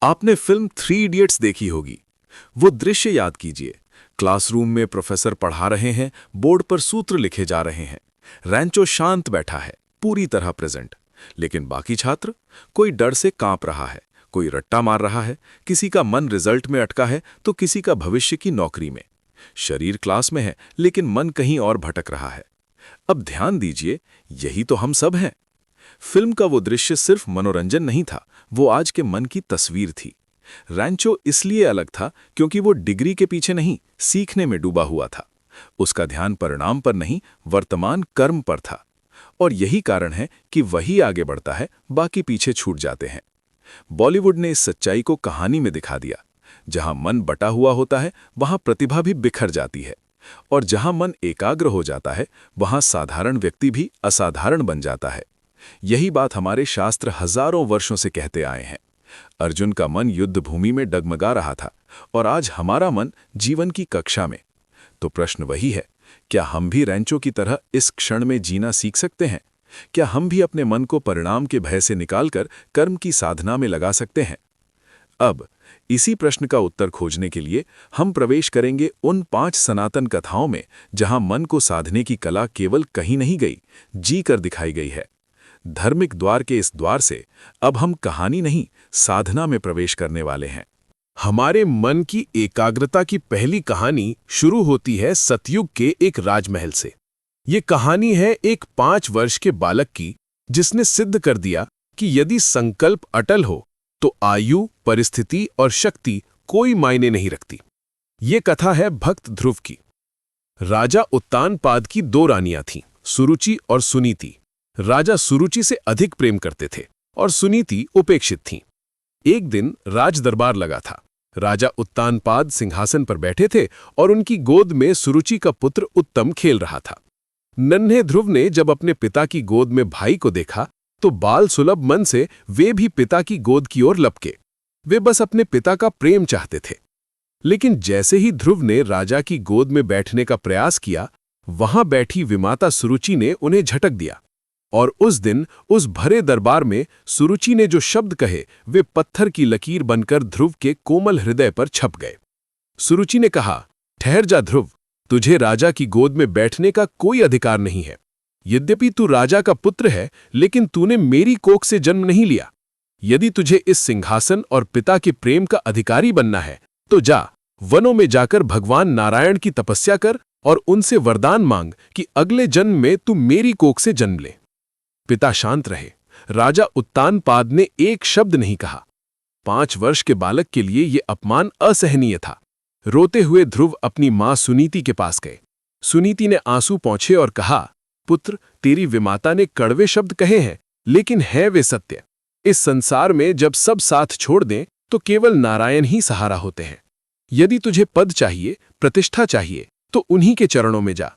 आपने film three idiots देखी होगी। वो दृश्य याद कीजिए। क्लासरूम में प्रोफेसर पढ़ा रहे हैं, बोर्ड पर सूत्र लिखे जा रहे हैं। रैंचो शांत बैठा है, पूरी तरह प्रेजेंट। लेकिन बाकी छात्र, कोई डर से कांप रहा है, कोई रट्टा मार रहा है, किसी का मन रिजल्ट में अटका है तो किसी का भविष्य की नौकरी में। शरीर क्लास में है लेकिन मन कहीं और भटक रहा है। अब ध्यान दीजिए, यही तो हम सब हैं। फिल्म का वो दृश्य सिर्फ मनोरंजन नहीं था, वो आज के मन की तस्वीर थी। रैंचो इसलिए अलग था क्योंकि वो डिग्री के पीछे नहीं, सीखने में डूबा हुआ था। उसका ध्यान परिणाम पर नहीं, वर्तमान कर्म पर था। और यही कारण है कि वही आगे बढ़ता है, बाकी पीछे छूट जाते हैं। बॉलीवुड ने इस सच्चाई को कहानी में दिखा दिया। जहां मन बटा हुआ होता है, वहां प्रतिभा भी बिखर जाती है। और जहां मन एकाग्र हो जाता है, वहां साधारण व्यक्ति भी असाधारण बन जाता है। यही बात हमारे शास्त्र हजारों वर्षों से कहते आए हैं। अर्जुन का मन युद्ध भूमि में डगमगा रहा था और आज हमारा मन जीवन की कक्षा में। तो प्रश्न वही है, क्या हम भी रैंचो की तरह इस क्षण में जीना सीख सकते हैं? क्या हम भी अपने मन को परिणाम के भय से निकालकर कर्म की साधना में लगा सकते हैं? अब इसी प्रश्न का उत्तर खोजने के लिए हम प्रवेश करेंगे उन 5 सनातन कथाओं में जहां मन को साधने की कला केवल कहीं नहीं गई, जी कर दिखाई गई है। धार्मिक द्वार के इस द्वार से अब हम कहानी नहीं, साधना में प्रवेश करने वाले हैं। हमारे मन की एकाग्रता की पहली कहानी शुरू होती है सतयुग के एक राजमहल से। ये कहानी है एक 5 वर्ष के बालक की, जिसने सिद्ध कर दिया कि यदि संकल्प अटल हो तो आयु, परिस्थिति और शक्ति कोई मायने नहीं रखती। ये कथा है भक्त ध्रुव की। राजा उत्तानपाद की 2 रानियां थीं, सुरुचि और सुनीति। राजा सुरुचि से अधिक प्रेम करते थे और सुनीति उपेक्षित थीं। एक दिन राज दरबार लगा था। राजा उत्तानपाद सिंहासन पर बैठे थे और उनकी गोद में सुरुचि का पुत्र उत्तम खेल रहा था। नन्हे ध्रुव ने जब अपने पिता की गोद में भाई को देखा तो बाल सुलभ मन से वे भी पिता की गोद की ओर लपके। वे बस अपने पिता का प्रेम चाहते थे। लेकिन जैसे ही ध्रुव ने राजा की गोद में बैठने का प्रयास किया, वहां बैठी विमाता सुरुचि ने उन्हें झटक दिया। और उस दिन उस भरे दरबार में सुरुचि ने जो शब्द कहे, वे पत्थर की लकीर बनकर ध्रुव के कोमल हृदय पर छप गए। सुरुचि ने कहा, ठहर जा ध्रुव, तुझे राजा की गोद में बैठने का कोई अधिकार नहीं है। यद्यपि तू राजा का पुत्र है, लेकिन तूने मेरी कोख से जन्म नहीं लिया। यदि तुझे इस सिंहासन और पिता के प्रेम का अधिकारी बनना है तो जा, वनों में जाकर भगवान नारायण की तपस्या कर और उनसे वरदान मांग कि अगले जन्म में तू मेरी कोख से जन्म ले। पिता शांत रहे। राजा उत्तानपाद ने एक शब्द नहीं कहा। 5 वर्ष के बालक के लिए यह अपमान असहनीय था। रोते हुए ध्रुव अपनी मां सुनीति के पास गए। सुनीति ने आंसू पोंछे और कहा, पुत्र, तेरी विमाता ने कड़वे शब्द कहे हैं, लेकिन है वे सत्य। इस संसार में जब सब साथ छोड़ दें तो केवल नारायण ही सहारा होते हैं। यदि तुझे पद चाहिए, प्रतिष्ठा चाहिए, तो उन्हीं के चरणों में जा।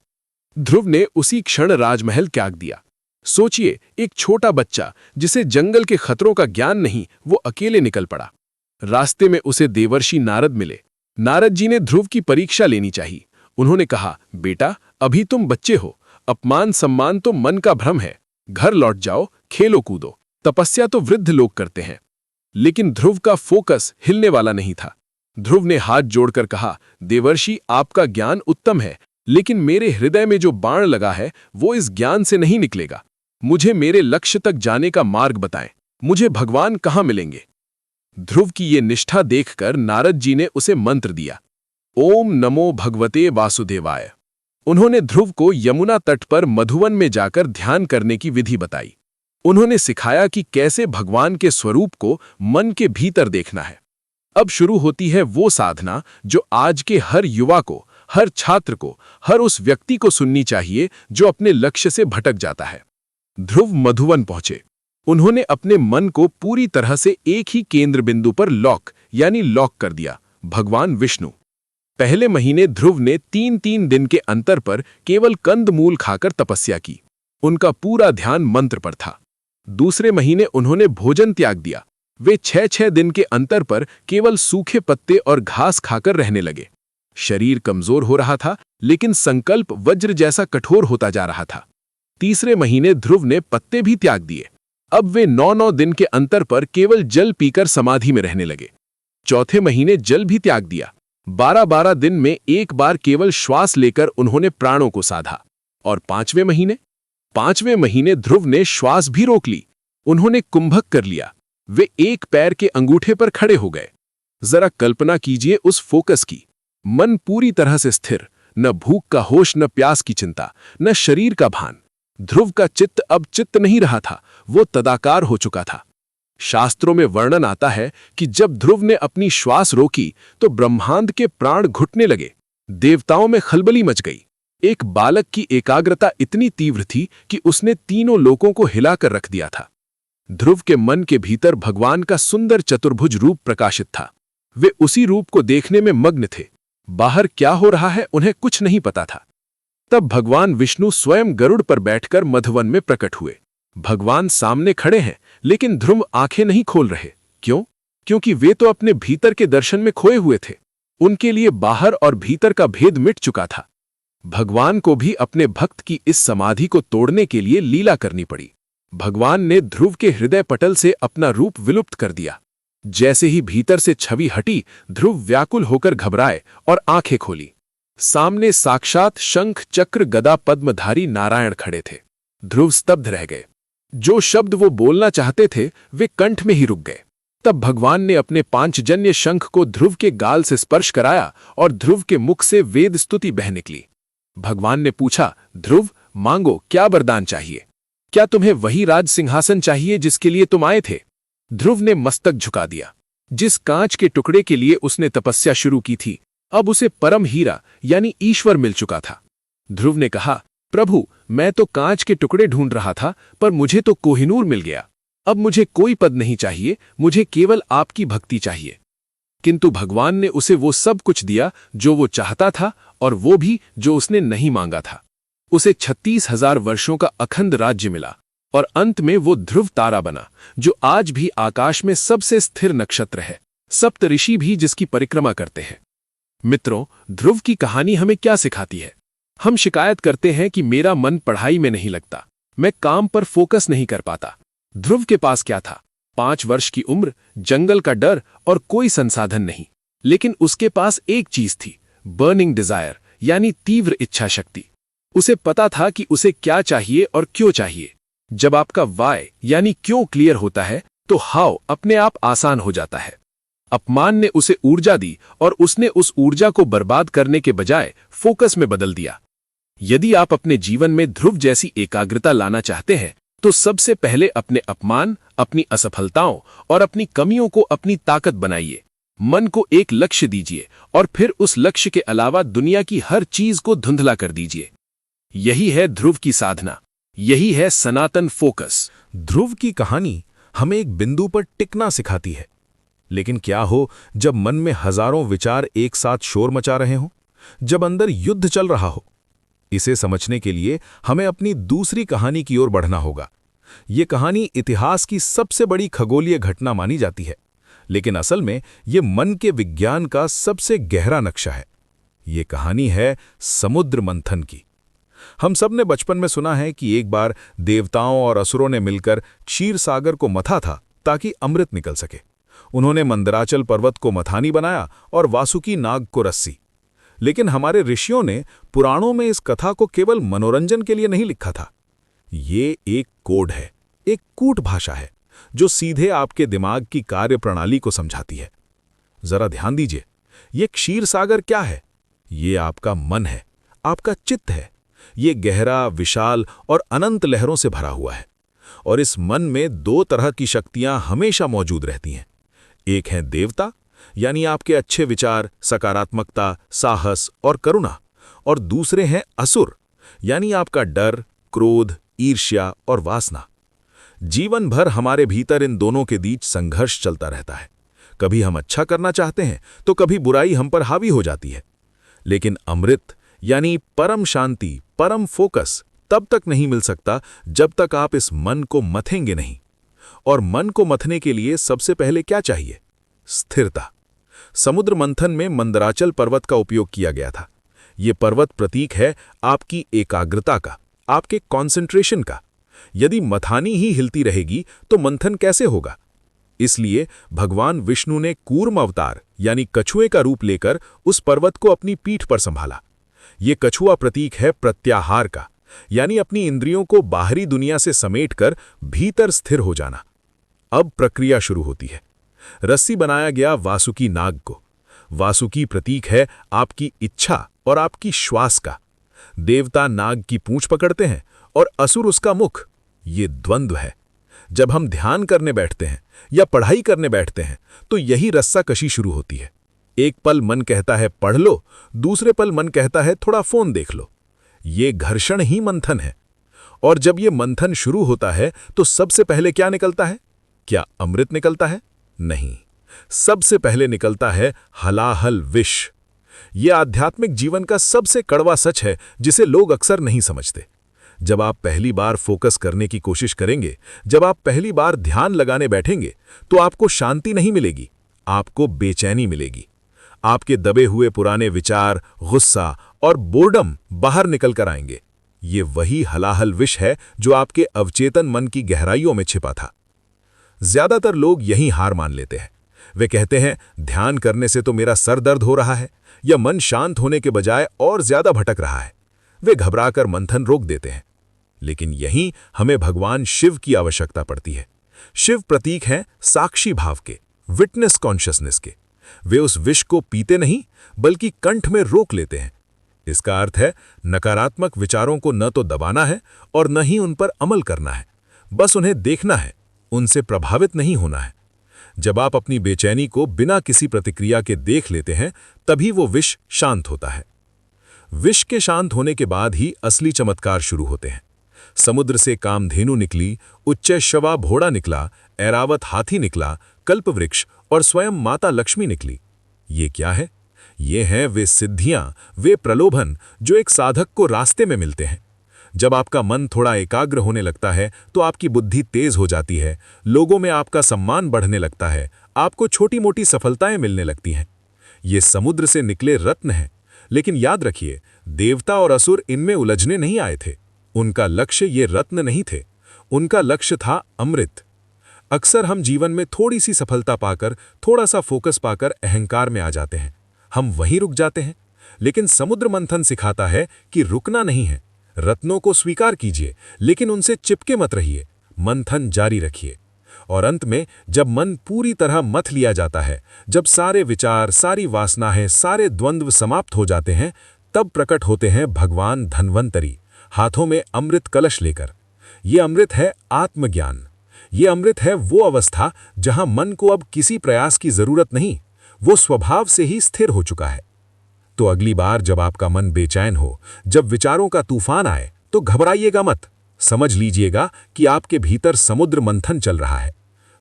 ध्रुव ने उसी क्षण राजमहल त्याग दिया। सोचिए, एक छोटा बच्चा जिसे जंगल के खतरों का ज्ञान नहीं, वो अकेले निकल पड़ा। रास्ते में उसे देवर्षि नारद मिले। नारद जी ने ध्रुव की परीक्षा लेनी चाहिए। उन्होंने कहा, बेटा, अभी तुम बच्चे हो, अपमान सम्मान तो मन का भ्रम है। घर लौट जाओ, खेलो कूदो, तपस्या तो वृद्ध लोग करते हैं। लेकिन ध्रुव का फोकस हिलने वाला नहीं था। ध्रुव ने हाथ जोड़कर कहा, देवर्षि, आपका ज्ञान उत्तम है, लेकिन मेरे हृदय में जो बाण लगा है वो इस ज्ञान से नहीं निकलेगा। मुझे मेरे लक्ष्य तक जाने का मार्ग बताएं। मुझे भगवान कहाँ मिलेंगे? ध्रुव की ये निष्ठा देखकर नारद जी ने उसे मंत्र दिया, ओम नमो भगवते वासुदेवाय। उन्होंने ध्रुव को यमुना तट पर मधुवन में जाकर ध्यान करने की विधि बताई। उन्होंने सिखाया कि कैसे भगवान के स्वरूप को मन के भीतर देखना है। अब शुरू होती है वो साधना जो आज के हर युवा को, हर छात्र को, हर उस व्यक्ति को सुननी चाहिए जो अपने लक्ष्य से भटक जाता है। ध्रुव मधुवन पहुंचे। उन्होंने अपने मन को पूरी तरह से एक ही केंद्र बिंदु पर लॉक कर दिया, भगवान विष्णु। पहले महीने ध्रुव ने 3-3 दिन के अंतर पर केवल कंदमूल खाकर तपस्या की। उनका पूरा ध्यान मंत्र पर था। दूसरे महीने उन्होंने भोजन त्याग दिया। वे 6-6 दिन के अंतर पर केवल सूखे पत्ते और घास खाकर रहने लगे। शरीर कमजोर हो रहा था, लेकिन संकल्प वज्र जैसा कठोर होता जा रहा था। तीसरे महीने ध्रुव ने पत्ते भी त्याग दिए। अब वे 9-9 दिन के अंतर पर केवल जल पीकर समाधि में रहने लगे। चौथे महीने जल भी त्याग दिया। 12-12 दिन में एक बार केवल श्वास लेकर उन्होंने प्राणों को साधा। और 5वें महीने ध्रुव ने श्वास भी रोक ली। उन्होंने कुंभक कर लिया। वे एक पैर के अंगूठे पर खड़े हो गए। जरा कल्पना कीजिए उस फोकस की। मन पूरी तरह से स्थिर, न भूख का होश, न प्यास की चिंता, न शरीर का भान। ध्रुव का चित्त अब चित्त नहीं रहा था, वो तदाकार हो चुका था। शास्त्रों में वर्णन आता है कि जब ध्रुव ने अपनी श्वास रोकी तो ब्रह्मांड के प्राण घुटने लगे। देवताओं में खलबली मच गई। एक बालक की एकाग्रता इतनी तीव्र थी कि उसने तीनों लोकों को हिलाकर रख दिया था। ध्रुव के मन के भीतर भगवान का सुंदर चतुर्भुज रूप प्रकाशित था। वे उसी रूप को देखने में मग्न थे। बाहर क्या हो रहा है उन्हें कुछ नहीं पता था। तब भगवान विष्णु स्वयं गरुड़ पर बैठकर मधुवन में प्रकट हुए। भगवान सामने खड़े हैं, लेकिन ध्रुव आंखें नहीं खोल रहे। क्यों? क्योंकि वे तो अपने भीतर के दर्शन में खोए हुए थे। उनके लिए बाहर और भीतर का भेद मिट चुका था। भगवान को भी अपने भक्त की इस समाधि को तोड़ने के लिए लीला करनी पड़ी। भगवान ने ध्रुव के हृदय पटल से अपना रूप विलुप्त कर दिया। जैसे ही भीतर से छवि हटी, ध्रुव व्याकुल होकर घबराए और आंखें खोली। सामने साक्षात शंख चक्र गदा पद्मधारी नारायण खड़े थे। ध्रुव स्तब्ध रह गए। जो शब्द वो बोलना चाहते थे वे कंठ में ही रुक गए। तब भगवान ने अपने पांचजन्य शंख को ध्रुव के गाल से स्पर्श कराया और ध्रुव के मुख से वेद स्तुति बह निकली। भगवान ने पूछा, ध्रुव मांगो, क्या वरदान चाहिए? क्या तुम्हें वही राज सिंहासन चाहिए जिसके लिए तुम आए थे? ध्रुव ने मस्तक झुका दिया। जिस कांच के टुकड़े के लिए उसने तपस्या शुरू की थी, अब उसे परम हीरा यानी ईश्वर मिल चुका था। ध्रुव ने कहा, प्रभु, मैं तो कांच के टुकड़े ढूंढ रहा था, पर मुझे तो कोहिनूर मिल गया। अब मुझे कोई पद नहीं चाहिए, मुझे केवल आपकी भक्ति चाहिए। किंतु भगवान ने उसे वो सब कुछ दिया जो वो चाहता था, और वो भी जो उसने नहीं मांगा था। उसे 36,000 वर्षों का अखंड राज्य मिला, और अंत में वो ध्रुव तारा बना, जो आज भी आकाश में सबसे स्थिर नक्षत्र है। सप्त ऋषि भी जिसकी परिक्रमा करते हैं। मित्रों, ध्रुव की कहानी हमें क्या सिखाती है? हम शिकायत करते हैं कि मेरा मन पढ़ाई में नहीं लगता, मैं काम पर फोकस नहीं कर पाता। ध्रुव के पास क्या था? 5 वर्ष की उम्र, जंगल का डर और कोई संसाधन नहीं। लेकिन उसके पास एक चीज थी, बर्निंग डिजायर यानी तीव्र इच्छा शक्ति। उसे पता था कि उसे क्या चाहिए और क्यों चाहिए। जब आपका वाय यानी क्यों क्लियर होता है तो हाउ अपने आप आसान हो जाता है। अपमान ने उसे ऊर्जा दी और उसने उस ऊर्जा को बर्बाद करने के बजाय फोकस में बदल दिया। यदि आप अपने जीवन में ध्रुव जैसी एकाग्रता लाना चाहते हैं तो सबसे पहले अपने अपमान, अपनी असफलताओं और अपनी कमियों को अपनी ताकत बनाइए। मन को एक लक्ष्य दीजिए और फिर उस लक्ष्य के अलावा दुनिया की हर चीज को धुंधला कर दीजिए। यही है ध्रुव की साधना, यही है सनातन फोकस। ध्रुव की कहानी हमें एक बिंदु पर टिकना सिखाती है। लेकिन क्या हो जब मन में हजारों विचार एक साथ शोर मचा रहे हों, जब अंदर युद्ध चल रहा हो? इसे समझने के लिए हमें अपनी दूसरी कहानी की ओर बढ़ना होगा। ये कहानी इतिहास की सबसे बड़ी खगोलीय घटना मानी जाती है, लेकिन असल में ये मन के विज्ञान का सबसे गहरा नक्शा है। ये कहानी है समुद्र मंथन की। हम सब ने बचपन में सुना है कि एक बार देवताओं और असुरों ने मिलकर क्षीर सागर को मथा था ताकि अमृत निकल सके। उन्होंने मंदराचल पर्वत को मथानी बनाया और वासुकी नाग को रस्सी। लेकिन हमारे ऋषियों ने पुराणों में इस कथा को केवल मनोरंजन के लिए नहीं लिखा था। ये एक कोड है, एक कूट भाषा है जो सीधे आपके दिमाग की कार्यप्रणाली को समझाती है। जरा ध्यान दीजिए, ये क्षीर सागर क्या है? ये आपका मन है, आपका चित्त है। ये गहरा, विशाल और अनंत लहरों से भरा हुआ है। और इस मन में 2 तरह की शक्तियां हमेशा मौजूद रहती हैं। एक है देवता, यानी आपके अच्छे विचार, सकारात्मकता, साहस और करुणा, और दूसरे हैं असुर, यानी आपका डर, क्रोध, ईर्ष्या और वासना। जीवन भर हमारे भीतर इन दोनों के बीच संघर्ष चलता रहता है। कभी हम अच्छा करना चाहते हैं तो कभी बुराई हम पर हावी हो जाती है। लेकिन अमृत यानी परम शांति, परम फोकस तब तक नहीं मिल सकता जब तक आप इस मन को मथेंगे नहीं। और मन को मथने के लिए सबसे पहले क्या चाहिए? स्थिरता। समुद्र मंथन में मंदराचल पर्वत का उपयोग किया गया था। ये पर्वत प्रतीक है आपकी एकाग्रता का, आपके कंसंट्रेशन का। यदि मथानी ही हिलती रहेगी तो मंथन कैसे होगा? इसलिए भगवान विष्णु ने कूर्म अवतार यानी कछुए का रूप लेकर उस पर्वत को अपनी पीठ पर संभाला। ये कछुआ प्रतीक है प्रत्याहार का, यानी अपनी इंद्रियों को बाहरी दुनिया से समेटकर भीतर स्थिर हो जाना। अब प्रक्रिया शुरू होती है। रस्सी बनाया गया वासुकी नाग को। वासुकी प्रतीक है आपकी इच्छा और आपकी श्वास का। देवता नाग की पूंछ पकड़ते हैं और असुर उसका मुख। ये द्वंद्व है। जब हम ध्यान करने बैठते हैं या पढ़ाई करने बैठते हैं तो यही रस्साकशी शुरू होती है। एक पल मन कहता है पढ़ लो, दूसरे पल मन कहता है थोड़ा फोन देख लो। ये घर्षण ही मंथन है। और जब ये मंथन शुरू होता है तो सबसे पहले क्या निकलता है? क्या अमृत निकलता है? नहीं, सबसे पहले निकलता है हलाहल विष। यह आध्यात्मिक जीवन का सबसे कड़वा सच है जिसे लोग अक्सर नहीं समझते। जब आप पहली बार फोकस करने की कोशिश करेंगे, जब आप पहली बार ध्यान लगाने बैठेंगे, तो आपको शांति नहीं मिलेगी, आपको बेचैनी मिलेगी। आपके दबे हुए पुराने विचार, गुस्सा और बोर्डम बाहर निकल कर आएंगे। ये वही हलाहल विष है जो आपके अवचेतन मन की गहराइयों में छिपा था। ज्यादातर लोग यहीं हार मान लेते हैं। वे कहते हैं ध्यान करने से तो मेरा सर दर्द हो रहा है, या मन शांत होने के बजाय और ज्यादा भटक रहा है। वे घबराकर मंथन रोक देते हैं। लेकिन यहीं हमें भगवान शिव की आवश्यकता पड़ती है। शिव प्रतीक हैं साक्षी भाव के, विटनेस कॉन्शियसनेस के। वे उस विष को पीते नहीं बल्कि कंठ में रोक लेते हैं। इसका अर्थ है नकारात्मक विचारों को न तो दबाना है और न ही उन पर अमल करना है, बस उन्हें देखना है, उनसे प्रभावित नहीं होना है। जब आप अपनी बेचैनी को बिना किसी प्रतिक्रिया के देख लेते हैं, तभी वो विष शांत होता है। विष के शांत होने के बाद ही असली चमत्कार शुरू होते हैं। समुद्र से कामधेनु निकली, उच्चैश्रवा घोड़ा निकला, ऐरावत हाथी निकला, कल्पवृक्ष और स्वयं माता लक्ष्मी निकली। ये क्या है? ये हैं वे सिद्धियां, वे प्रलोभन जो एक साधक को रास्ते में मिलते हैं। जब आपका मन थोड़ा एकाग्र होने लगता है तो आपकी बुद्धि तेज हो जाती है, लोगों में आपका सम्मान बढ़ने लगता है, आपको छोटी मोटी सफलताएं मिलने लगती हैं। ये समुद्र से निकले रत्न हैं। लेकिन याद रखिए, देवता और असुर इनमें उलझने नहीं आए थे। उनका लक्ष्य ये रत्न नहीं थे, उनका लक्ष्य था अमृत। अक्सर हम जीवन में थोड़ी सी सफलता पाकर, थोड़ा सा फोकस पाकर अहंकार में आ जाते हैं। हम वहीं रुक जाते हैं। लेकिन समुद्र मंथन सिखाता है कि रुकना नहीं है। रत्नों को स्वीकार कीजिए, लेकिन उनसे चिपके मत रहिए। मंथन जारी रखिए। और अंत में जब मन पूरी तरह मथ लिया जाता है, जब सारे विचार, सारी वासनाएं, सारे द्वंद्व समाप्त हो जाते हैं, तब प्रकट होते हैं भगवान धन्वंतरी, हाथों में अमृत कलश लेकर। ये अमृत है आत्मज्ञान। ये अमृत है वो अवस्था जहां मन को अब किसी प्रयास की जरूरत नहीं, वो स्वभाव से ही स्थिर हो चुका है। तो अगली बार जब आपका मन बेचैन हो, जब विचारों का तूफान आए, तो घबराइएगा मत। समझ लीजिएगा कि आपके भीतर समुद्र मंथन चल रहा है।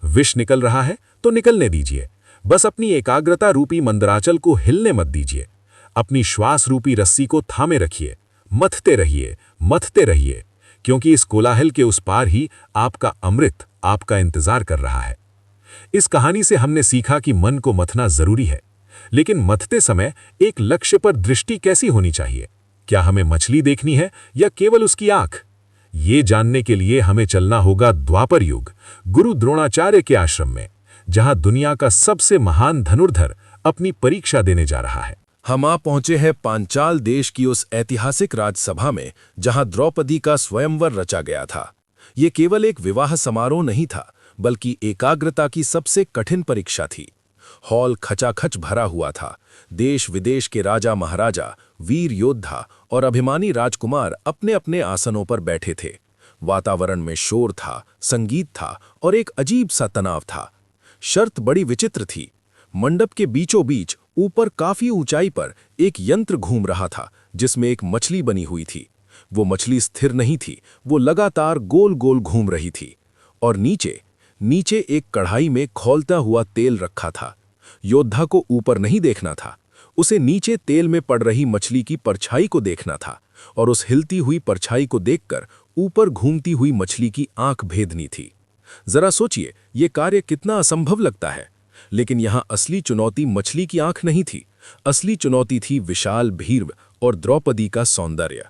विष निकल रहा है तो निकलने दीजिए। बस अपनी एकाग्रता रूपी मंदराचल को हिलने मत दीजिए। अपनी श्वास रूपी रस्सी को थामे रखिए। मथते रहिए, मथते रहिए, क्योंकि इस कोलाहल के उस पार ही आपका अमृत आपका इंतजार कर रहा है। इस कहानी से हमने सीखा कि मन को मथना जरूरी है, लेकिन मथते समय एक लक्ष्य पर दृष्टि कैसी होनी चाहिए? क्या हमें मछली देखनी है या केवल उसकी आंख? ये जानने के लिए हमें चलना होगा द्वापर युग, गुरु द्रोणाचार्य के आश्रम में, जहां दुनिया का सबसे महान धनुर्धर अपनी परीक्षा देने जा रहा है। हम आ पहुंचे हैं पांचाल देश की उस ऐतिहासिक राजसभा में जहां द्रौपदी का स्वयंवर रचा गया था। ये केवल एक विवाह समारोह नहीं था, बल्कि एकाग्रता की सबसे कठिन परीक्षा थी। हॉल खचाखच भरा हुआ था। देश विदेश के राजा महाराजा, वीर योद्धा और अभिमानी राजकुमार अपने अपने आसनों पर बैठे थे। वातावरण में शोर था, संगीत था और एक अजीब सा तनाव था। शर्त बड़ी विचित्र थी। मंडप के बीचों बीच ऊपर काफी ऊंचाई पर एक यंत्र घूम रहा था, जिसमें एक मछली बनी हुई थी। वो मछली स्थिर नहीं थी, वो लगातार गोल गोल घूम रही थी। और नीचे एक कढ़ाई में खौलता हुआ तेल रखा था। योद्धा को ऊपर नहीं देखना था, उसे नीचे तेल में पड़ रही मछली की परछाई को देखना था, और उस हिलती हुई परछाई को देखकर ऊपर घूमती हुई मछली की आंख भेदनी थी। जरा सोचिए, ये कार्य कितना असंभव लगता है। लेकिन यहां असली चुनौती मछली की आंख नहीं थी। असली चुनौती थी विशाल भीड़ और द्रौपदी का सौंदर्य।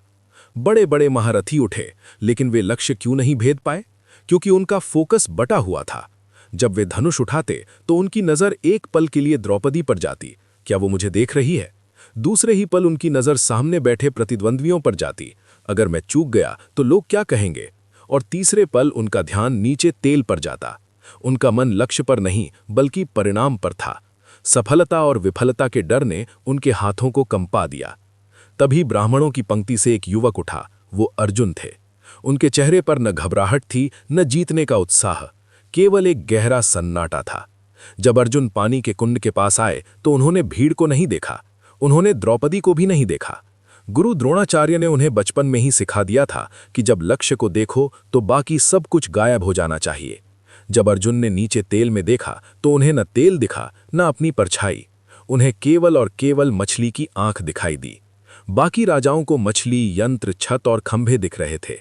बड़े बड़े महारथी उठे, लेकिन वे लक्ष्य क्यों नहीं भेद पाए? क्योंकि उनका फोकस बटा हुआ था। जब वे धनुष उठाते तो उनकी नज़र एक पल के लिए द्रौपदी पर जाती, क्या वो मुझे देख रही है? दूसरे ही पल उनकी नज़र सामने बैठे प्रतिद्वंद्वियों पर जाती, अगर मैं चूक गया तो लोग क्या कहेंगे? और तीसरे पल उनका ध्यान नीचे तेल पर जाता। उनका मन लक्ष्य पर नहीं बल्कि परिणाम पर था। सफलता और विफलता के डर ने उनके हाथों को कंपा दिया। तभी ब्राह्मणों की पंक्ति से एक युवक उठा, वो अर्जुन थे। उनके चेहरे पर न घबराहट थी न जीतने का उत्साह, केवल एक गहरा सन्नाटा था। जब अर्जुन पानी के कुंड के पास आए तो उन्होंने भीड़ को नहीं देखा, उन्होंने द्रौपदी को भी नहीं देखा। गुरु द्रोणाचार्य ने उन्हें बचपन में ही सिखा दिया था कि जब लक्ष्य को देखो तो बाकी सब कुछ गायब हो जाना चाहिए। जब अर्जुन ने नीचे तेल में देखा तो उन्हें न तेल दिखा न अपनी परछाई, उन्हें केवल और केवल मछली की आंख दिखाई दी। बाकी राजाओं को मछली, यंत्र, छत और खंभे दिख रहे थे।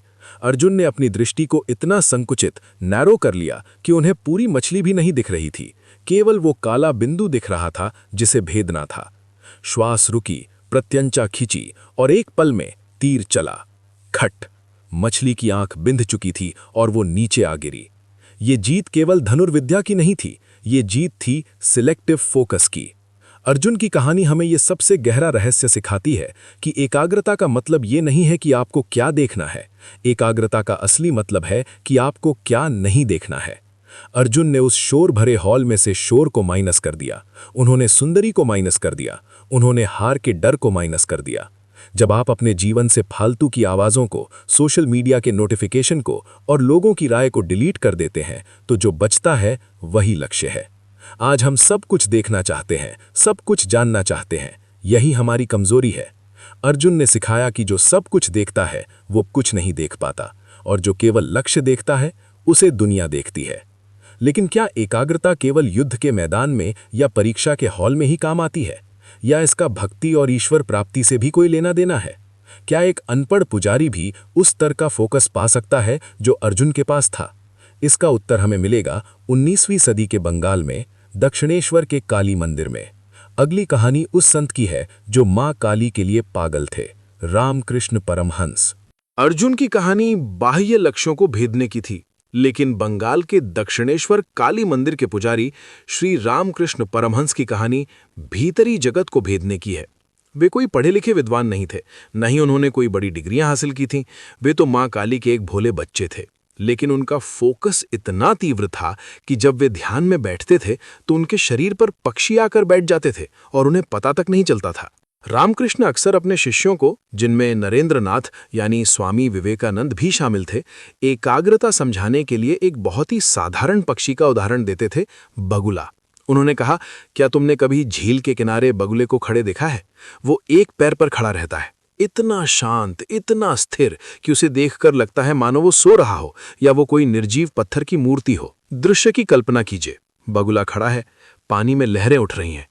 अर्जुन ने अपनी दृष्टि को इतना संकुचित, नैरो कर लिया कि उन्हें पूरी मछली भी नहीं दिख रही थी, केवल वो काला बिंदु दिख रहा था जिसे भेदना था। श्वास रुकी, प्रत्यंचा खींची और एक पल में तीर चला। खट! मछली की आंख बिंध चुकी थी और वो नीचे आ गिरी। ये जीत केवल धनुर्विद्या की नहीं थी, ये जीत थी सिलेक्टिव फोकस की। अर्जुन की कहानी हमें ये सबसे गहरा रहस्य सिखाती है कि एकाग्रता का मतलब ये नहीं है कि आपको क्या देखना है, एकाग्रता का असली मतलब है कि आपको क्या नहीं देखना है। अर्जुन ने उस शोर भरे हॉल में से शोर को माइनस कर दिया, उन्होंने सुंदरी को माइनस कर दिया, उन्होंने हार के डर को माइनस कर दिया। जब आप अपने जीवन से फालतू की आवाज़ों को, सोशल मीडिया के नोटिफिकेशन को और लोगों की राय को डिलीट कर देते हैं तो जो बचता है वही लक्ष्य है। आज हम सब कुछ देखना चाहते हैं, सब कुछ जानना चाहते हैं, यही हमारी कमजोरी है। अर्जुन ने सिखाया कि जो सब कुछ देखता है वो कुछ नहीं देख पाता, और जो केवल लक्ष्य देखता है उसे दुनिया देखती है। लेकिन क्या एकाग्रता केवल युद्ध के मैदान में या परीक्षा के हॉल में ही काम आती है, या इसका भक्ति और ईश्वर प्राप्ति से भी कोई लेना देना है? क्या एक अनपढ़ पुजारी भी उस स्तर का फोकस पा सकता है जो अर्जुन के पास था? इसका उत्तर हमें मिलेगा 19वीं सदी के बंगाल में दक्षिणेश्वर के काली मंदिर में। अगली कहानी उस संत की है जो मां काली के लिए पागल थे, रामकृष्ण परमहंस। अर्जुन की कहानी बाह्य लक्ष्यों को भेदने की थी, लेकिन बंगाल के दक्षिणेश्वर काली मंदिर के पुजारी श्री रामकृष्ण परमहंस की कहानी भीतरी जगत को भेदने की है। वे कोई पढ़े लिखे विद्वान नहीं थे, न ही उन्होंने कोई बड़ी डिग्रियां हासिल की थीं। वे तो मां काली के एक भोले बच्चे थे, लेकिन उनका फोकस इतना तीव्र था कि जब वे ध्यान में बैठते थे तो उनके शरीर पर पक्षी आकर बैठ जाते थे और उन्हें पता तक नहीं चलता था। रामकृष्ण अक्सर अपने शिष्यों को, जिनमें नरेंद्रनाथ यानी स्वामी विवेकानंद भी शामिल थे, एकाग्रता समझाने के लिए एक बहुत ही साधारण पक्षी का उदाहरण देते थे, बगुला। उन्होंने कहा, क्या तुमने कभी झील के किनारे बगुले को खड़े देखा है? वो एक पैर पर खड़ा रहता है, इतना शांत, इतना स्थिर कि उसे देखकर लगता है मानो वो सो रहा हो या वो कोई निर्जीव पत्थर की मूर्ति हो। दृश्य की कल्पना कीजिए, बगुला खड़ा है, पानी में लहरें उठ रही हैं,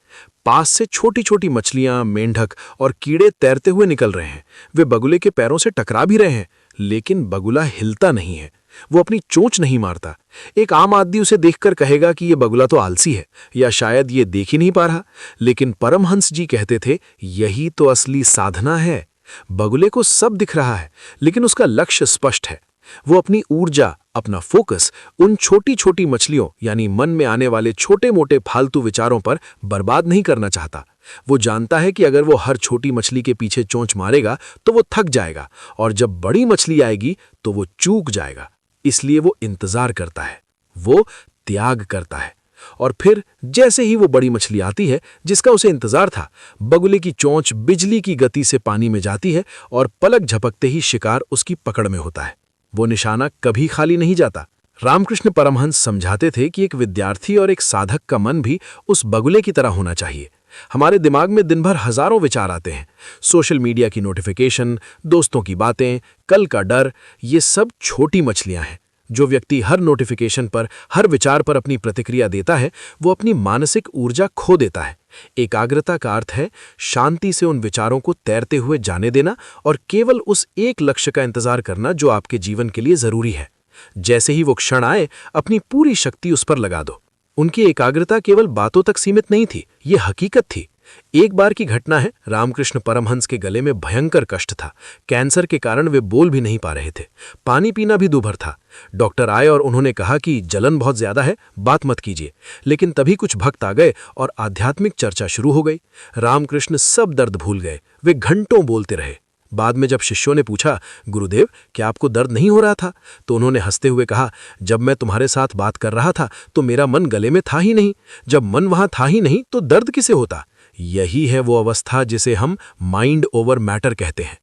पास से छोटी छोटी मछलियां, मेंढक और कीड़े तैरते हुए निकल रहे हैं। वे बगुले के पैरों से टकरा भी रहे हैं, लेकिन बगुला हिलता नहीं है, वो अपनी चोंच नहीं मारता। एक आम आदमी उसे देखकर कहेगा कि यह बगुला तो आलसी है या शायद ये देख ही नहीं पा रहा, लेकिन परमहंस जी कहते थे, यही तो असली साधना है। बगुले को सब दिख रहा है, लेकिन उसका लक्ष्य स्पष्ट है। वो अपनी ऊर्जा, अपना फोकस उन छोटी छोटी मछलियों यानी मन में आने वाले छोटे मोटे फालतू विचारों पर बर्बाद नहीं करना चाहता। वो जानता है कि अगर वो हर छोटी मछली के पीछे चोंच मारेगा तो वो थक जाएगा, और जब बड़ी मछली आएगी तो वो चूक जाएगा। इसलिए वो इंतजार करता है, वो त्याग करता है, और फिर जैसे ही वो बड़ी मछली आती है जिसका उसे इंतजार था, बगुले की चोंच बिजली की गति से पानी में जाती है और पलक झपकते ही शिकार उसकी पकड़ में होता है। वो निशाना कभी खाली नहीं जाता। रामकृष्ण परमहंस समझाते थे कि एक विद्यार्थी और एक साधक का मन भी उस बगुले की तरह होना चाहिए। हमारे दिमाग में दिन भर हजारों विचार आते हैं, सोशल मीडिया की नोटिफिकेशन, दोस्तों की बातें, कल का डर, ये सब छोटी मछलियां हैं। जो व्यक्ति हर नोटिफिकेशन पर, हर विचार पर अपनी प्रतिक्रिया देता है, वो अपनी मानसिक ऊर्जा खो देता है। एकाग्रता का अर्थ है शांति से उन विचारों को तैरते हुए जाने देना और केवल उस एक लक्ष्य का इंतजार करना जो आपके जीवन के लिए जरूरी है। जैसे ही वो क्षण आए, अपनी पूरी शक्ति उस पर लगा दो। उनकी एकाग्रता केवल बातों तक सीमित नहीं थी, ये हकीकत थी। एक बार की घटना है, रामकृष्ण परमहंस के गले में भयंकर कष्ट था। कैंसर के कारण वे बोल भी नहीं पा रहे थे। पानी पीना भी दूभर था। डॉक्टर आए और उन्होंने कहा कि जलन बहुत ज्यादा है, बात मत कीजिए। लेकिन तभी कुछ भक्त आ गए और आध्यात्मिक चर्चा शुरू हो गई। रामकृष्ण सब दर्द भूल गए। वे घंटों बोलते रहे। बाद में जब शिष्यों ने पूछा, गुरुदेव क्या आपको दर्द नहीं हो रहा था? तो उन्होंने हंसते हुए कहा, जब मैं तुम्हारे साथ बात कर रहा था तो मेरा मन गले में था ही नहीं। जब मन वहां था ही नहीं तो दर्द किसे होता? यही है वो अवस्था जिसे हम माइंड ओवर मैटर कहते हैं।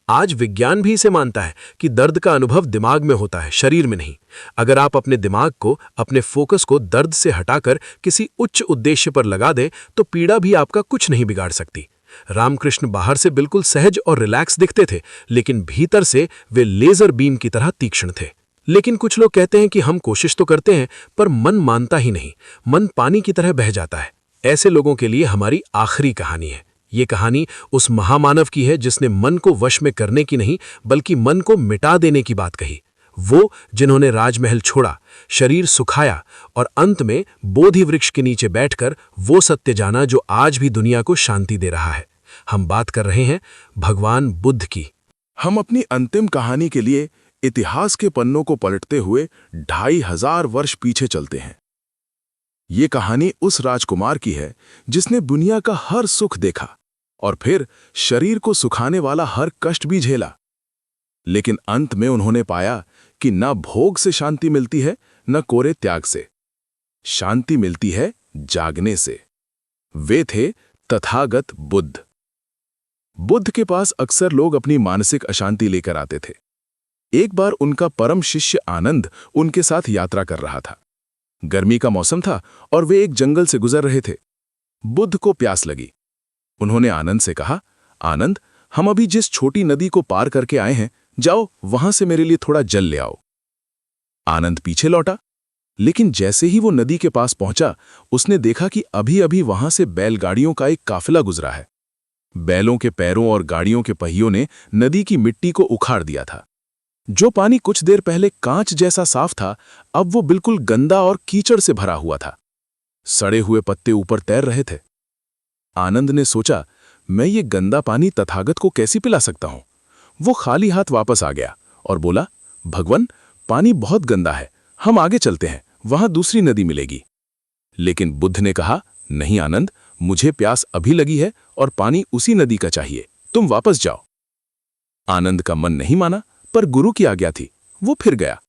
आज विज्ञान भी इसे मानता है कि दर्द का अनुभव दिमाग में होता है, शरीर में नहीं। अगर आप अपने दिमाग को, अपने फोकस को दर्द से हटाकर किसी उच्च उद्देश्य पर लगा दें तो पीड़ा भी आपका कुछ नहीं बिगाड़ सकती। रामकृष्ण बाहर से बिल्कुल सहज और रिलैक्स दिखते थे, लेकिन भीतर से वे लेजर बीम की तरह तीक्ष्ण थे। लेकिन कुछ लोग कहते हैं कि हम कोशिश तो करते हैं पर मन मानता ही नहीं, मन पानी की तरह बह जाता है। ऐसे लोगों के लिए हमारी आखिरी कहानी है। ये कहानी उस महामानव की है जिसने मन को वश में करने की नहीं बल्कि मन को मिटा देने की बात कही। वो जिन्होंने राजमहल छोड़ा, शरीर सुखाया और अंत में बोधि वृक्ष के नीचे बैठकर वो सत्य जाना जो आज भी दुनिया को शांति दे रहा है। हम बात कर रहे हैं भगवान बुद्ध की। हम अपनी अंतिम कहानी के लिए इतिहास के पन्नों को पलटते हुए 2500 वर्ष पीछे चलते हैं। ये कहानी उस राजकुमार की है जिसने दुनिया का हर सुख देखा और फिर शरीर को सुखाने वाला हर कष्ट भी झेला। लेकिन अंत में उन्होंने पाया कि न भोग से शांति मिलती है, न कोरे त्याग से। शांति मिलती है जागने से। वे थे तथागत बुद्ध। बुद्ध के पास अक्सर लोग अपनी मानसिक अशांति लेकर आते थे। एक बार उनका परम शिष्य आनंद उनके साथ यात्रा कर रहा था। गर्मी का मौसम था और वे एक जंगल से गुजर रहे थे। बुद्ध को प्यास लगी। उन्होंने आनंद से कहा, आनंद, हम अभी जिस छोटी नदी को पार करके आए हैं, जाओ वहां से मेरे लिए थोड़ा जल ले आओ। आनंद पीछे लौटा, लेकिन जैसे ही वो नदी के पास पहुंचा, उसने देखा कि अभी अभी वहां से बैलगाड़ियों का एक काफिला गुजरा है। बैलों के पैरों और गाड़ियों के पहियों ने नदी की मिट्टी को उखाड़ दिया था। जो पानी कुछ देर पहले कांच जैसा साफ था, अब वो बिल्कुल गंदा और कीचड़ से भरा हुआ था। सड़े हुए पत्ते ऊपर तैर रहे थे। आनंद ने सोचा, मैं ये गंदा पानी तथागत को कैसे पिला सकता हूं? वो खाली हाथ वापस आ गया और बोला, भगवान, पानी बहुत गंदा है, हम आगे चलते हैं, वहां दूसरी नदी मिलेगी। लेकिन बुद्ध ने कहा, नहीं आनंद, मुझे प्यास अभी लगी है और पानी उसी नदी का चाहिए, तुम वापस जाओ। आनंद का मन नहीं माना, पर गुरु की आज्ञा थी। वो फिर गया।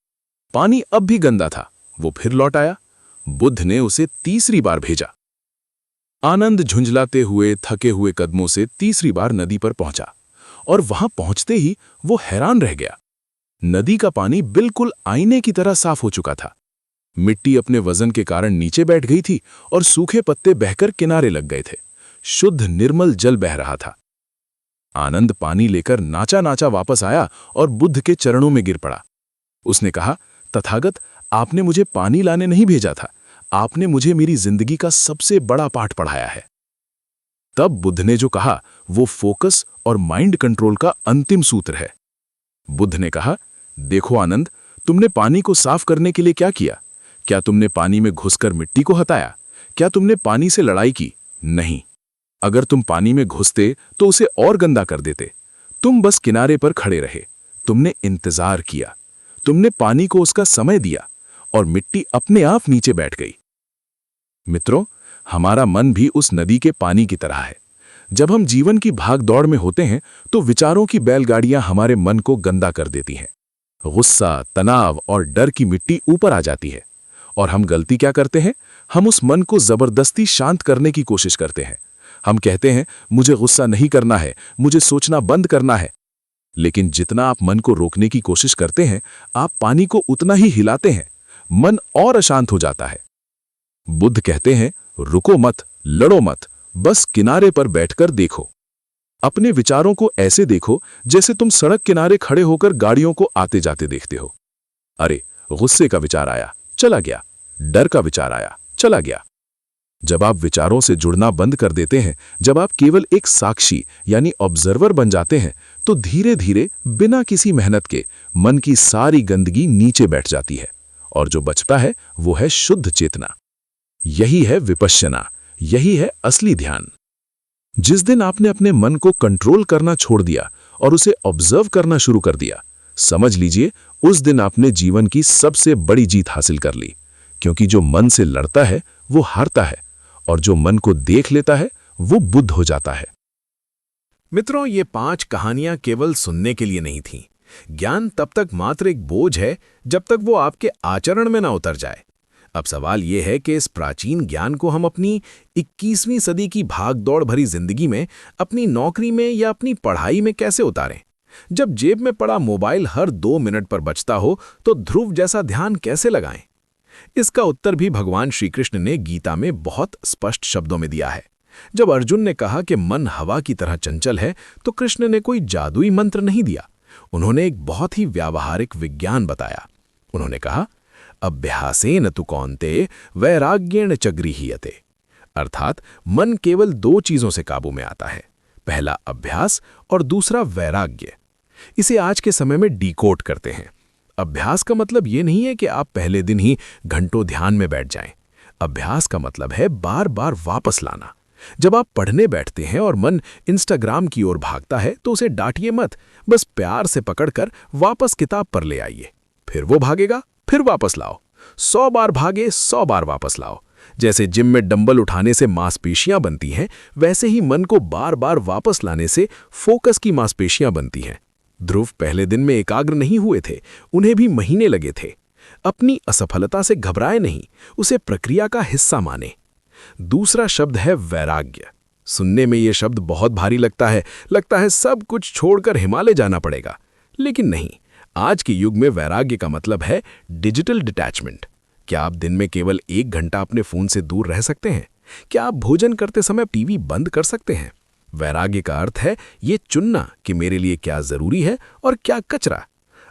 पानी अब भी गंदा था। वो फिर लौट आया। बुद्ध ने उसे तीसरी बार भेजा। आनंद झुंझलाते हुए, थके हुए कदमों से तीसरी बार नदी पर पहुंचा और वहां पहुंचते ही वो हैरान रह गया। नदी का पानी बिल्कुल आईने की तरह साफ हो चुका था। मिट्टी अपने वजन के कारण नीचे बैठ गई थी और सूखे पत्ते बहकर किनारे लग गए थे। शुद्ध निर्मल जल बह रहा था। आनंद पानी लेकर नाचा नाचा वापस आया और बुद्ध के चरणों में गिर पड़ा। उसने कहा, तथागत, आपने मुझे पानी लाने नहीं भेजा था, आपने मुझे मेरी जिंदगी का सबसे बड़ा पाठ पढ़ाया है। तब बुद्ध ने जो कहा वो फोकस और माइंड कंट्रोल का अंतिम सूत्र है। बुद्ध ने कहा, देखो आनंद, तुमने पानी को साफ करने के लिए क्या किया? क्या तुमने पानी में घुसकर मिट्टी को हटाया? क्या तुमने पानी से लड़ाई की? नहीं। अगर तुम पानी में घुसते तो उसे और गंदा कर देते। तुम बस किनारे पर खड़े रहे। तुमने इंतजार किया। तुमने पानी को उसका समय दिया और मिट्टी अपने आप नीचे बैठ गई। मित्रों, हमारा मन भी उस नदी के पानी की तरह है। जब हम जीवन की भाग दौड़ में होते हैं तो विचारों की बैलगाड़ियां हमारे मन को गंदा कर देती हैं। गुस्सा, तनाव और डर की मिट्टी ऊपर आ जाती है और हम गलती क्या करते हैं? हम उस मन को जबरदस्ती शांत करने की कोशिश करते हैं। हम कहते हैं, मुझे गुस्सा नहीं करना है, मुझे सोचना बंद करना है। लेकिन जितना आप मन को रोकने की कोशिश करते हैं, आप पानी को उतना ही हिलाते हैं। मन और अशांत हो जाता है। बुद्ध कहते हैं, रुको मत, लड़ो मत, बस किनारे पर बैठकर देखो। अपने विचारों को ऐसे देखो जैसे तुम सड़क किनारे खड़े होकर गाड़ियों को आते जाते देखते हो। अरे, गुस्से का विचार आया, चला गया। डर का विचार आया, चला गया। जब आप विचारों से जुड़ना बंद कर देते हैं, जब आप केवल एक साक्षी यानी ऑब्जर्वर बन जाते हैं, तो धीरे धीरे बिना किसी मेहनत के मन की सारी गंदगी नीचे बैठ जाती है और जो बचता है वो है शुद्ध चेतना। यही है विपश्यना, यही है असली ध्यान। जिस दिन आपने अपने मन को कंट्रोल करना छोड़ दिया और उसे ऑब्जर्व करना शुरू कर दिया, समझ लीजिए उस दिन आपने जीवन की सबसे बड़ी जीत हासिल कर ली। क्योंकि जो मन से लड़ता है वो हारता है, और जो मन को देख लेता है वो बुद्ध हो जाता है। मित्रों, ये 5 कहानियां केवल सुनने के लिए नहीं थीं। ज्ञान तब तक मात्र एक बोझ है जब तक वो आपके आचरण में ना उतर जाए। अब सवाल ये है कि इस प्राचीन ज्ञान को हम अपनी 21वीं सदी की भागदौड़ भरी जिंदगी में, अपनी नौकरी में या अपनी पढ़ाई में कैसे उतारें। जब जेब में पड़ा मोबाइल हर 2 मिनट पर बजता हो तो ध्रुव जैसा ध्यान कैसे लगाएं? इसका उत्तर भी भगवान श्री कृष्ण ने गीता में बहुत स्पष्ट शब्दों में दिया है। जब अर्जुन ने कहा कि मन हवा की तरह चंचल है, तो कृष्ण ने कोई जादुई मंत्र नहीं दिया। उन्होंने एक बहुत ही व्यावहारिक विज्ञान बताया। उन्होंने कहा, अभ्यासेन तु कौन्तेय वैराग्येण च गृह्यते। अर्थात मन केवल 2 चीजों से काबू में आता है, पहला अभ्यास और दूसरा वैराग्य। इसे आज के समय में डिकोड करते हैं। अभ्यास का मतलब ये नहीं है कि आप पहले दिन ही घंटों ध्यान में बैठ जाएं। अभ्यास का मतलब है बार बार वापस लाना। जब आप पढ़ने बैठते हैं और मन इंस्टाग्राम की ओर भागता है तो उसे डांटिए मत, बस प्यार से पकड़कर वापस किताब पर ले आइए। फिर वो भागेगा, फिर वापस लाओ। 100 बार भागे, 100 बार वापस लाओ। जैसे जिम में डंबल उठाने से मांसपेशियां बनती हैं, वैसे ही मन को बार बार वापस लाने से फोकस की मांसपेशियां बनती हैं। ध्रुव पहले दिन में एकाग्र नहीं हुए थे, उन्हें भी महीने लगे थे। अपनी असफलता से घबराए नहीं, उसे प्रक्रिया का हिस्सा माने। दूसरा शब्द है वैराग्य। सुनने में यह शब्द बहुत भारी लगता है सब कुछ छोड़कर हिमालय जाना पड़ेगा। लेकिन नहीं, आज के युग में वैराग्य का मतलब है डिजिटल डिटैचमेंट। क्या आप दिन में केवल 1 घंटा अपने फोन से दूर रह सकते हैं? क्या आप भोजन करते समय टीवी बंद कर सकते हैं? वैराग्य का अर्थ है ये चुनना कि मेरे लिए क्या जरूरी है और क्या कचरा।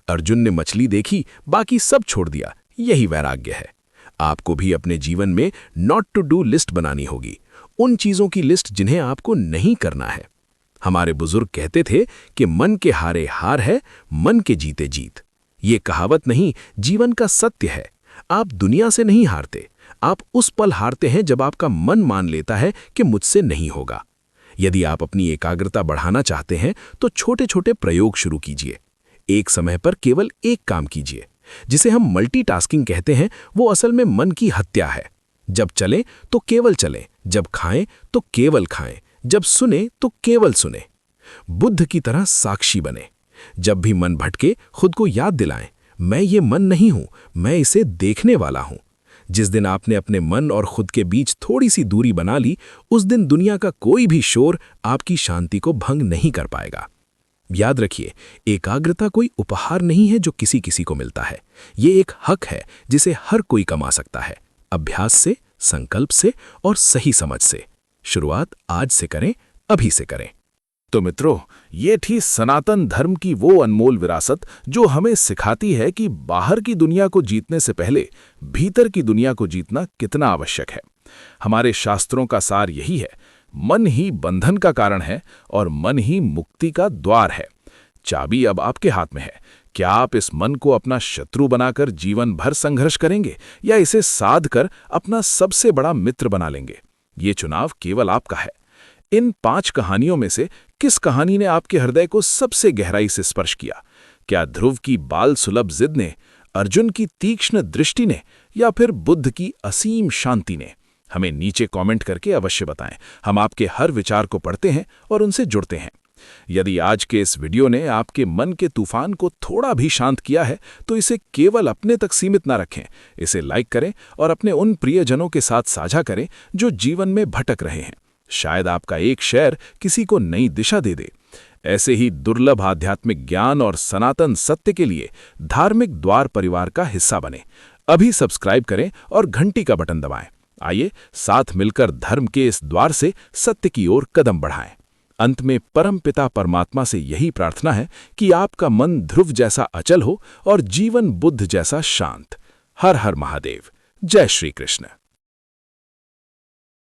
अर्जुन ने मछली देखी, बाकी सब छोड़ दिया। यही वैराग्य है। आपको भी अपने जीवन में नॉट टू डू लिस्ट बनानी होगी, उन चीजों की लिस्ट जिन्हें आपको नहीं करना है। हमारे बुजुर्ग कहते थे कि मन के हारे हार है, मन के जीते जीत। ये कहावत नहीं, जीवन का सत्य है। आप दुनिया से नहीं हारते, आप उस पल हारते हैं जब आपका मन मान लेता है कि मुझसे नहीं होगा। यदि आप अपनी एकाग्रता बढ़ाना चाहते हैं तो छोटे छोटे प्रयोग शुरू कीजिए। एक समय पर केवल एक काम कीजिए। जिसे हम मल्टीटास्किंग कहते हैं, वो असल में मन की हत्या है। जब चलें तो केवल चलें, जब खाएं तो केवल खाएं, जब सुने तो केवल सुने। बुद्ध की तरह साक्षी बने। जब भी मन भटके खुद को याद दिलाएं, मैं ये मन नहीं हूं, मैं इसे देखने वाला हूं। जिस दिन आपने अपने मन और खुद के बीच थोड़ी सी दूरी बना ली, उस दिन दुनिया का कोई भी शोर आपकी शांति को भंग नहीं कर पाएगा। याद रखिए, एकाग्रता कोई उपहार नहीं है जो किसी किसी को मिलता है। ये एक हक है जिसे हर कोई कमा सकता है, अभ्यास से, संकल्प से और सही समझ से। शुरुआत आज से करें, अभी से करें। तो मित्रों, ये थी सनातन धर्म की वो अनमोल विरासत जो हमें सिखाती है कि बाहर की दुनिया को जीतने से पहले भीतर की दुनिया को जीतना कितना आवश्यक है। हमारे शास्त्रों का सार यही है, मन ही बंधन का कारण है और मन ही मुक्ति का द्वार है। चाबी अब आपके हाथ में है। क्या आप इस मन को अपना शत्रु बनाकर जीवन भर संघर्ष करेंगे या इसे साध कर अपना सबसे बड़ा मित्र बना लेंगे? ये चुनाव केवल आपका है। इन 5 कहानियों में से किस कहानी ने आपके हृदय को सबसे गहराई से स्पर्श किया? क्या ध्रुव की बाल सुलभ जिद ने, अर्जुन की तीक्ष्ण दृष्टि ने, या फिर बुद्ध की असीम शांति ने? हमें नीचे कमेंट करके अवश्य बताएं। हम आपके हर विचार को पढ़ते हैं और उनसे जुड़ते हैं। यदि आज के इस वीडियो ने आपके मन के तूफान को थोड़ा भी शांत किया है, तो इसे केवल अपने तक सीमित ना रखें। इसे लाइक करें और अपने उन प्रियजनों के साथ साझा करें जो जीवन में भटक रहे हैं। शायद आपका एक शेयर किसी को नई दिशा दे दे। ऐसे ही दुर्लभ आध्यात्मिक ज्ञान और सनातन सत्य के लिए धार्मिक द्वार परिवार का हिस्सा बने। अभी सब्सक्राइब करें और घंटी का बटन दबाएं। आइए साथ मिलकर धर्म के इस द्वार से सत्य की ओर कदम बढ़ाएं। अंत में परमपिता परमात्मा से यही प्रार्थना है कि आपका मन ध्रुव जैसा अचल हो और जीवन बुद्ध जैसा शांत। हर हर महादेव। जय श्री कृष्ण।